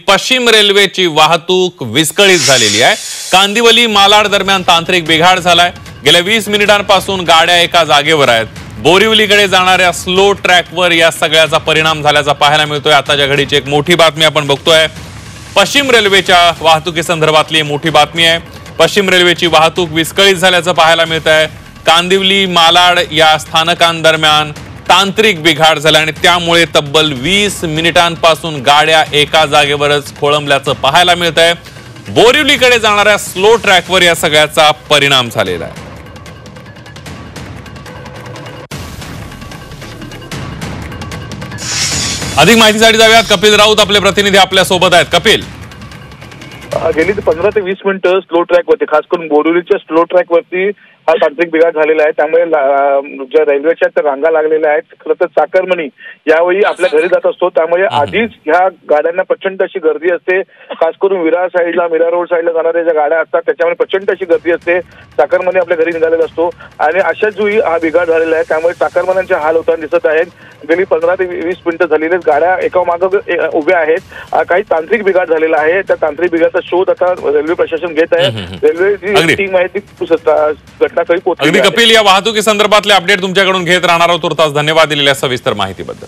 पश्चिम रेल्वेची वाहतूक विस्कळीत झालेली आहे। कांदिवली मालाड दरम्यान तांत्रिक बिघाड झालाय। गेल्या 20 मिनिटांपासून गाड्या एका जागेवर आहेत। बोरिवलीकडे जाणाऱ्या स्लो ट्रॅकवर या सगळ्याचा परिणाम झाल्याचा पाहायला मिळतोय। आताच्या घडीची एक मोठी बातमी आपण बघतोय। पश्चिम रेल्वेच्या वाहतुकीसंदर्भातली मोठी बातमी आहे। पश्चिम रेल्वेची वाहतूक विस्कळीत झाल्याचं पाहायला मिळतंय। कांदिवली मालाड या स्थानकांदरम्यान तांत्रिक बिघाड झाला आणि त्यामुळे तब्बल 20 मिनिटांपासून गाड्या एका जागेवरच खोळंबल्याचं पाहायला मिळतंय। बोरिवलीकडे जाणाऱ्या स्लो ट्रॅकवर या सगळ्याचा परिणाम झालेला आहे। अधिक माहितीसाठी जाऊयात। कपिल राऊत आपले प्रतिनिधी आपल्या सोबत आहेत। कपिल, गेली 15 ते 20 मिनिटं स्लो ट्रॅक वरती, खास करून बोरिवलीच्या स्लो ट्रॅक वरती हा तांत्रिक बिघाड झालेला आहे। त्यामुळे ज्या रेल्वेच्या त्या रांगा लागलेल्या आहेत, खरं तर चाकरमनी यावेळी आपल्या घरी जात असतो, त्यामुळे आधीच ह्या गाड्यांना प्रचंड अशी गर्दी असते। खास करून विरार साईडला, मीरा रोड साईडला जाणाऱ्या ज्या गाड्या असतात त्याच्यामुळे प्रचंड अशी गर्दी असते। चाकरमनी आपल्या घरी निघालेला असतो आणि अशाच वेळी हा बिघाड झालेला आहे। त्यामुळे चाकरमन्यांचे हाल होताना दिसत आहेत। गेली 15 ते 20 मिनिटं झालेली गाड्या एका मागे उभ्या आहेत। काही तांत्रिक बिघाड झालेला आहे। त्या तांत्रिक बिघाडाचा शोध आता रेल्वे प्रशासन घेत आहे। रेल्वेची टीम आहे ती घटनास्थळी पोहोचली आहे। कपिल, या वाहतुकी संदर्भातले अपडेट तुमच्याकडून घेत राहणार आहोत। तुर्तास धन्यवाद दिलेल्या सविस्तर माहितीबद्दल।